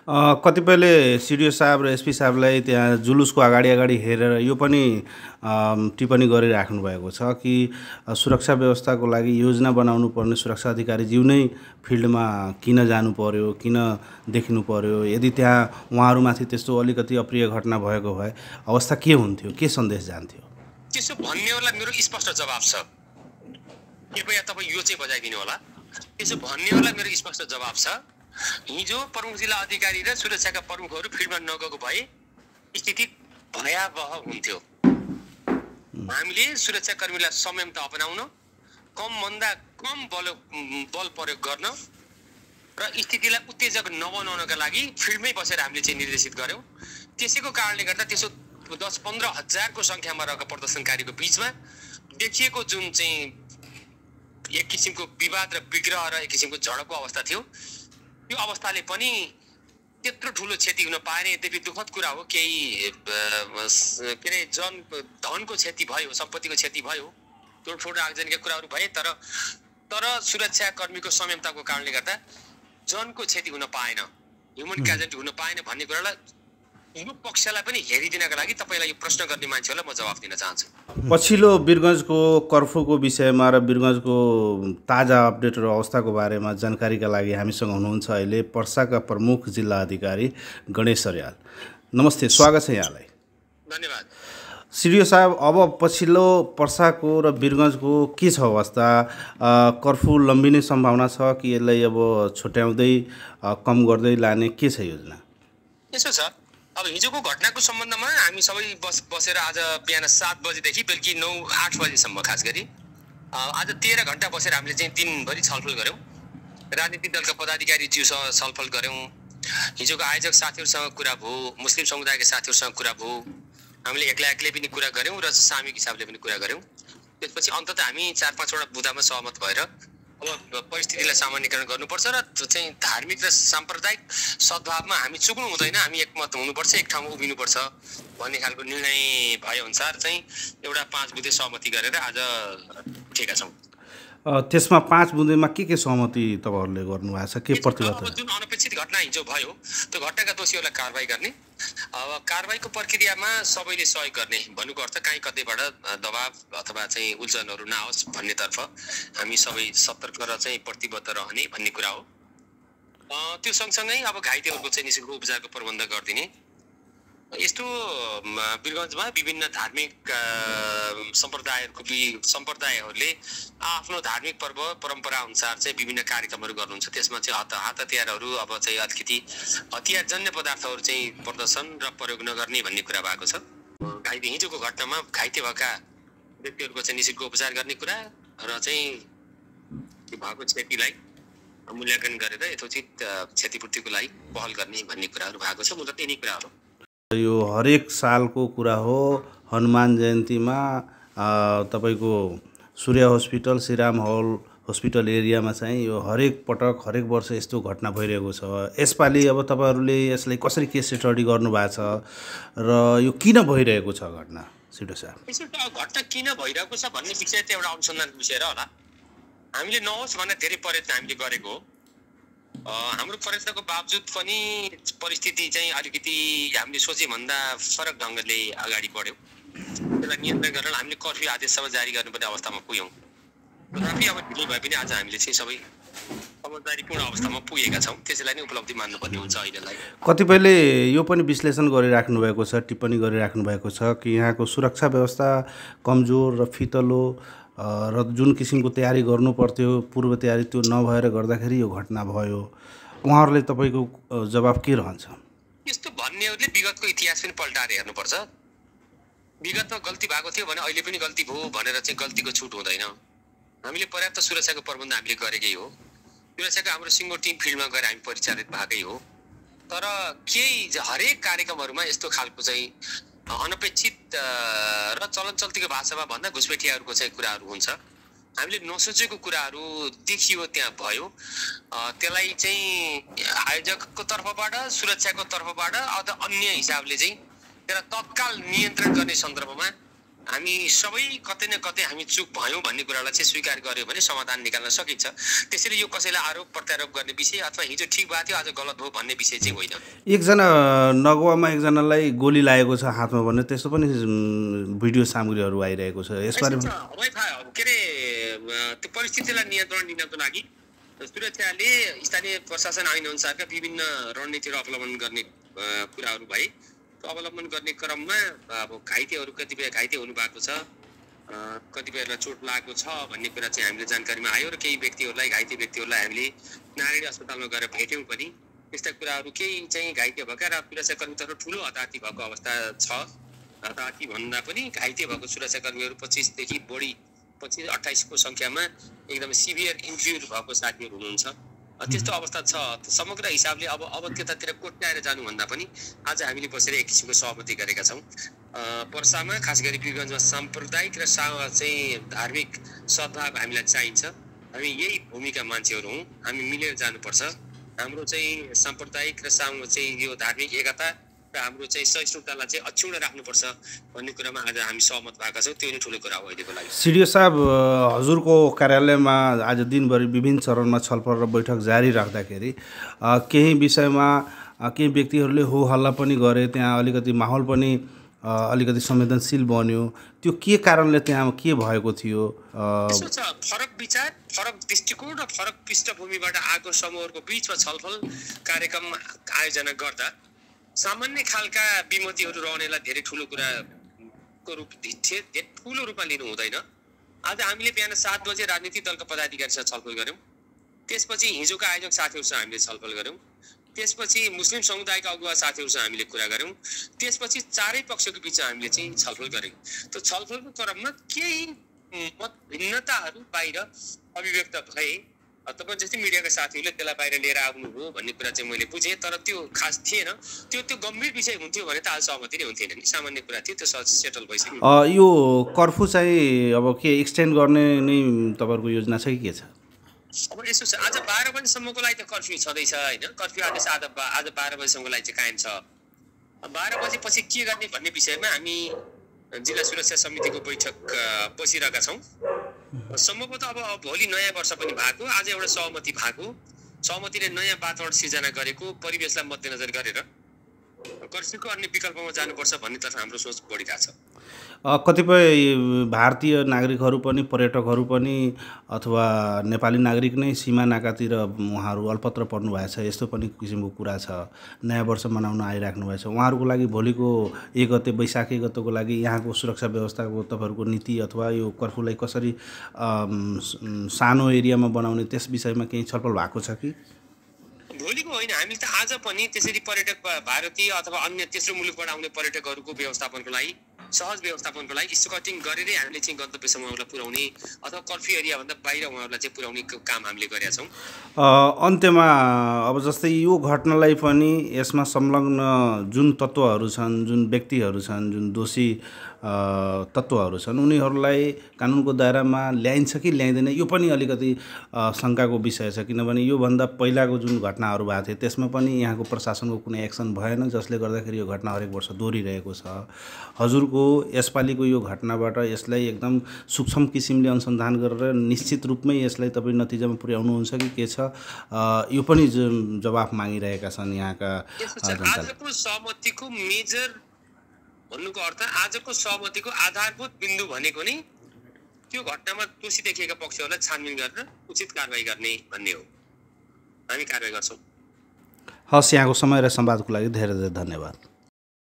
कतिपयले सिडिओ साहब र एसपी साहबलाई त्यहाँ जुलुसको अगाडि अगाडि हेरेर यो पनि टिप्पणी गरिराख्नु भएको छ कि सुरक्षा व्यवस्थाको लागि योजना बनाउनु पर्ने सुरक्षा अधिकारीज्यू नै फिल्डमा किन जानु पर्यो, किन देखिनु पर्यो, यदि त्यहाँ उहाँहरूमाथि त्यस्तो अलिकति अप्रिय घटना भएको भए अवस्था के हुन्थ्यो, के सन्देश जान्थ्यो? त्यसो भन्नेहरूलाई मेरो स्पष्ट जवाब छ, कृपया तपाईँ यो चाहिँ बजाइदिनु होला। त्यसो भन्नेहरूलाई मेरो स्पष्ट जवाब छ, हिजो प्रमुख जिल्ला अधिकारी र सुरक्षाका प्रमुखहरू फिल्डमा नगएको भए स्थिति भयावह हुन्थ्यो। हामीले सुरक्षाकर्मीलाई संयमता अपनाउन, कमभन्दा कम बल प्रयोग गर्न र स्थितिलाई उत्तेजक नबनाउनका लागि फिल्डमै बसेर हामीले चाहिँ निर्देशित गर्यौँ। त्यसैको कारणले गर्दा त्यसो 10-15 हजारको सङ्ख्यामा रहेको प्रदर्शनकारीको बिचमा देखिएको जुन चाहिँ एक किसिमको विवाद र विग्रह र एक किसिमको झडपको अवस्था थियो, त्यो अवस्थाले पनि त्यत्रो ठुलो क्षति हुन पाएन। यद्यपि दुःखद कुरा हो, केही के अरे धनको क्षति भयो, सम्पत्तिको क्षति भयो, तोडफोड आगजनीका कुराहरू भए, तर सुरक्षाकर्मीको संयमताको कारणले गर्दा जनको क्षति हुन पाएन, ह्युमन क्याजुअलिटी हुन पाएन भन्ने कुरालाई यो पक्षलाई पनि हेरिदिनका लागि तपाईँलाई यो प्रश्न गर्ने मान्छेहरूलाई म जवाफ दिन चाहन्छु। पछिल्लो वीरगञ्जको कर्फ्यूको विषयमा र वीरगञ्जको ताजा अपडेट र अवस्थाको बारेमा जानकारीका लागि हामीसँग हुनुहुन्छ अहिले पर्साका प्रमुख जिल्ला अधिकारी गणेश अर्याल। नमस्ते, स्वागत छ यहाँलाई। धन्यवाद। सिडिओ साहब, अब पछिल्लो पर्साको र वीरगञ्जको के छ अवस्था? कर्फ्यू लम्बिने सम्भावना छ कि यसलाई अब छुट्याउँदै कम गर्दै लाने के छ योजना? यसो छ, अब हिजोको घटनाको सम्बन्धमा हामी सबै बसेर आज बिहान 7 बजेदेखि बेलुकी 9-8 बजेसम्म खास गरी आज 13 घन्टा बसेर हामीले चाहिँ दिनभरि छलफल गऱ्यौँ। राजनीतिक दलका पदाधिकारीज्यूसँग छलफल गऱ्यौँ, हिजोको आयोजक साथीहरूसँग कुरा भयो, मुस्लिम समुदायका साथीहरूसँग कुरा भयो, हामीले एक्लै पनि कुरा गऱ्यौँ र सामूहिक हिसाबले पनि कुरा गऱ्यौँ। त्यसपछि अन्ततः हामी 4-5 वटा बुँदामा सहमत भएर अब परिस्थितिलाई सामान्यकरण गर्नुपर्छ र चाहिँ धार्मिक र साम्प्रदायिक सद्भावमा हामी चुक्नु हुँदैन, हामी एकमत हुनुपर्छ, एक ठाउँमा उभिनुपर्छ भन्ने खालको निर्णय भएअनुसार चाहिँ एउटा 5 बुँदे सहमति गरेर आज उठेका छौँ। त्यसमा 5 बुँदेमा के सहमति तपाईँहरूले गर्नुभएको छ, के प्रतिबद्धता? जुन अनपेक्षित घटना हिजो भयो त्यो घटनाका दोषीहरूलाई कारबाही गर्ने, अब कारबाहीको प्रक्रियामा सबैले सहयोग गर्ने भन्नुको अर्थ कहीँ कतैबाट दबाव अथवा चाहिँ उल्झनहरू नआओस् भन्नेतर्फ हामी सबै सतर्क र चाहिँ प्रतिबद्ध रहने भन्ने कुरा हो। त्यो सँगसँगै अब घाइतेहरूको चाहिँ निःशुल्क उपचारको प्रबन्ध गरिदिने। यस्तो वीरगञ्जमा विभिन्न धार्मिक सम्प्रदायहरूले आफ्नो धार्मिक पर्व परम्परा अनुसार चाहिँ विभिन्न कार्यक्रमहरू गर्नुहुन्छ। त्यसमा चाहिँ हात हतियारहरू अब चाहिँ अलिकति हतियारजन्य पदार्थहरू चाहिँ प्रदर्शन र प्रयोग नगर्ने भन्ने कुरा भएको छ। हिजोको घटनामा घाइते भएका व्यक्तिहरूको चाहिँ निःशुल्क उपचार गर्ने कुरा र चाहिँ भएको क्षतिलाई मूल्याङ्कन गरेर यथोचित क्षतिपूर्तिको लागि पहल गर्ने भन्ने कुराहरू भएको छ। मूलतः यिनै कुराहरू यो हरेक सालको कुरा हो। हनुमान जयन्तीमा तपाईँको सूर्य हस्पिटल, श्रीराम हल हस्पिटल एरियामा चाहिँ यो हरेक पटक हरेक वर्ष यस्तो घटना भइरहेको छ। यसपालि अब तपाईँहरूले यसलाई कसरी केस स्टडी गर्नुभएको छ र यो किन भइरहेको छ घटना? सिडिओ साहब, यसो घटना किन भइरहेको छ भन्ने विषय चाहिँ एउटा अनुसन्धान विषय र होला। हामीले नहोस् भनेर धेरै प्रयत्न हामीले गरेको, हाम्रो प्रयत्नको बावजुद पनि परिस्थिति चाहिँ अलिकति हामीले सोचेभन्दा फरक ढङ्गले अगाडि बढ्यो। त्यसलाई नियन्त्रण गरेर हामीले कर्फ्यू आदेशसम्म जारी गर्नुपर्ने अवस्थामा पुग्यौँ। तथापि अब ढिलो भए पनि आज हामीले चाहिँ सबै समझदारीपूर्ण अवस्थामा पुगेका छौँ। त्यसैलाई नै उपलब्धि मान्नुपर्ने हुन्छ अहिलेलाई। कतिपयले यो पनि विश्लेषण गरिराख्नु भएको छ, टिप्पणी गरिराख्नु भएको छ कि यहाँको सुरक्षा व्यवस्था कमजोर र फितलो र जुन किसिमको तयारी गर्नुपर्थ्यो पूर्व तयारी त्यो नभएर गर्दाखेरि यो घटना भयो। उहाँहरूले तपाईँको जवाब के रहन्छ? यस्तो भन्नेहरूले विगतको इतिहास पनि पल्टाएर हेर्नुपर्छ। विगतमा गल्ती भएको थियो भने अहिले पनि गल्ती भयो भनेर चाहिँ गल्तीको छुट हुँदैन। हामीले पर्याप्त सुरक्षाको प्रबन्ध हामीले गरेकै हो। सुरक्षाको हाम्रो सिङ्गो टिम फिल्डमा गएर हामी परिचालित भएकै हो। तर केही हरेक कार्यक्रमहरूमा यस्तो खालको चाहिँ अनपेक्षित र चलन चल्तीको भाषामा भन्दा घुसपेठियाहरूको चाहिँ कुराहरू हुन्छ। हामीले नसोचेको कुराहरू देखियो त्यहाँ भयो। त्यसलाई चाहिँ आयोजकको तर्फबाट, सुरक्षाको तर्फबाट अथवा अन्य हिसाबले चाहिँ त्यसलाई तत्काल नियन्त्रण गर्ने सन्दर्भमा हामी सबै कतै न कतै हामी चुक भयौँ भन्ने कुरालाई चाहिँ स्वीकार गर्यो भने समाधान निकाल्न सकिन्छ। त्यसैले यो कसैलाई आरोप प्रत्यारोप गर्ने विषय अथवा हिजो ठिक भएको थियो आज गलत भयो भन्ने विषय चाहिँ होइन। एकजना नगुवामा एकजनालाई गोली लागेको छ हातमा भन्ने त्यस्तो पनि भिडियो सामग्रीहरू आइरहेको छ। यसबारेमा के अरे त्यो परिस्थितिलाई नियन्त्रण लिनको लागि सुरक्षाले स्थानीय प्रशासन ऐन अनुसारका विभिन्न रणनीतिहरू अवलम्बन गर्ने कुराहरू भए अवलम्बन गर्ने क्रममा अब घाइतेहरू कतिपय घाइते हुनु भएको छ, कतिपयहरूलाई चोट लागेको छ भन्ने कुरा चाहिँ हामीले जानकारीमा आयो र केही व्यक्तिहरूलाई घाइते व्यक्तिहरूलाई हामीले नारायणी अस्पतालमा गएर भेट्यौँ पनि। यस्ता कुराहरू केही चाहिँ घाइते भएका र सुरक्षाकर्मीहरू ठुलो हताहती भएको अवस्था छ। हताहती भन्दा पनि घाइते भएको सुरक्षाकर्मीहरू 25 देखि बढी 25-28 को सङ्ख्यामा एकदमै सिभियर इन्जुर भएको साथीहरू हुनुहुन्छ। त्यस्तो अवस्था छ। समग्र हिसाबले अब त्यतातिर कोट्याएर जानुभन्दा पनि आज हामीले बसेर एक किसिमको सहमति गरेका छौँ। पर्सामा खास गरी वीरगञ्जमा साम्प्रदायिक र चाहिँ धार्मिक सद्भाव हामीलाई चाहिन्छ। हामी यही भूमिका मान्छेहरू हौँ, हामी मिलेर जानुपर्छ। हाम्रो चाहिँ साम्प्रदायिक र चाहिँ यो धार्मिक एकता र हाम्रो चाहिँ सहिष्णुतालाई चाहिँ अक्षुण्ण राख्नुपर्छ भन्ने कुरामा आज हामी सहमत भएका छौँ। त्यो नै ठुलो कुरा हो अहिलेको लागि। सिडिओ साहब, हजुरको कार्यालयमा आज दिनभरि विभिन्न चरणमा छलफल र बैठक जारी राख्दाखेरि केही विषयमा केही व्यक्तिहरूले हो हल्ला पनि गरे, त्यहाँ अलिकति माहौल पनि अलिकति संवेदनशील बन्यो। त्यो के कारणले त्यहाँ के भएको थियो? फरक विचार, फरक दृष्टिकोण र फरक पृष्ठभूमिबाट आएको समूहहरूको बिचमा छलफल कार्यक्रम आयोजना गर्दा सामान्य खालका विमतिहरू रहनेलाई धेरै ठुलो कुराको रूप ठुलो रूपमा लिनु हुँदैन। आज हामीले बिहान 7 बजे राजनीतिक दलका पदाधिकारीसँग छलफल गऱ्यौँ। त्यसपछि हिजोका आयोजक साथीहरूसँग हामीले छलफल गऱ्यौँ। त्यसपछि मुस्लिम समुदायका अगुवा साथीहरूसँग हामीले कुरा गऱ्यौँ। त्यसपछि चारै पक्षको बिचमा हामीले चाहिँ छलफल गऱ्यौँ। त्यो छलफलको क्रममा केही मत भिन्नताहरू बाहिर अभिव्यक्त भए। तपाईँ जस्तै मिडियाका साथीहरूले त्यसलाई बाहिर लिएर आउनुभयो भन्ने कुरा चाहिँ मैले बुझेँ, तर त्यो खास थिएन। त्यो गम्भीर विषय हुन्थ्यो भने त आज सहमति नै हुन्थेन नि। सामान्य कुरा थियो, त्यो सेटल भइसक्यो। यो कर्फ्यू चाहिँ अब के एक्सटेन्ड गर्ने नै तपाईँहरूको योजना छ कि के छ? अब यसो छ, आज 12 बजीसम्मको लागि त कर्फ्यू छँदैछ होइन। कर्फ्यू आज 12 बजीसम्मको लागि चाहिँ कायम छ। 12 बजेपछि के गर्ने भन्ने विषयमा हामी जिल्ला सुरक्षा समितिको बैठक बसिरहेका छौँ। सम्भवतः अब भोलि नयाँ वर्ष पनि भएको, आज एउटा सहमति भएको, सहमतिले नयाँ वातावरण सिर्जना गरेको परिवेशलाई मध्यनजर गरेर कर्फ्यूको अन्य विकल्पमा जानुपर्छ भन्नेतर्फ हाम्रो सोच बढिरहेछ। कतिपय भारतीय नागरिकहरू पनि, पर्यटकहरू पनि अथवा नेपाली नागरिक नै सीमा नाकातिर उहाँहरू अल्पत्र पर्नु भएको छ, यस्तो पनि किसिमको कुरा छ। नयाँ वर्ष मनाउन आइराख्नु भएको छ। उहाँहरूको लागि भोलिको 1 गते वैशाख 1 गतेको लागि यहाँको सुरक्षा व्यवस्थाको तपाईँहरूको नीति अथवा यो कर्फ्यूलाई कसरी सानो एरियामा बनाउने त्यस विषयमा केही छलफल भएको छ कि? भोलिको होइन, हामी त आज पनि त्यसरी पर्यटक भारतीय अथवा अन्य तेस्रो मुलुकबाट आउने पर्यटकहरूको व्यवस्थापनको लागि, सहज व्यवस्थापनको लागि स्कटिङ गरेरै हामीले चाहिँ गन्तव्यसम्म उहाँलाई पुर्याउने अथवा कर्फ्यू एरियाभन्दा बाहिर उहाँहरूलाई चाहिँ पुर्याउने काम हामीले गरेका छौँ। अन्त्यमा अब जस्तै यो घटनालाई पनि यसमा संलग्न जुन तत्त्वहरू छन्, जुन व्यक्तिहरू छन्, जुन दोषी तत्त्वहरू छन्, उनीहरूलाई कानुनको दायरामा ल्याइन्छ कि ल्याइँदैन, यो पनि अलिकति शङ्काको विषय छ। किनभने योभन्दा पहिलाको जुन घटनाहरू भएको थियो त्यसमा पनि यहाँको प्रशासनको कुनै एक्सन भएन, जसले गर्दाखेरि यो घटना हरेक वर्ष दोहोरिरहेको छ। हजुरको यसपालिको यो घटनाबाट यसलाई एकदम सूक्ष्म किसिमले अनुसन्धान गरेर निश्चित रूपमै यसलाई तपाईँ नतिजामा पुर्याउनुहुन्छ कि के छ, यो पनि जवाफ मागिरहेका छन् यहाँका जनताले। आजको सहमतिको मेजर भन्नुको अर्थ, आजको सहमतिको आधारभूत बिन्दु भनेको नै त्यो घटनामा दोषी देखिएका पक्षहरूलाई छानबिन गरेर उचित कारबाही गर्ने भन्ने हो। हामी कारबाही गर्छौँ। हस्, यहाँको समय र संवादको लागि धेरै धेरै धन्यवाद।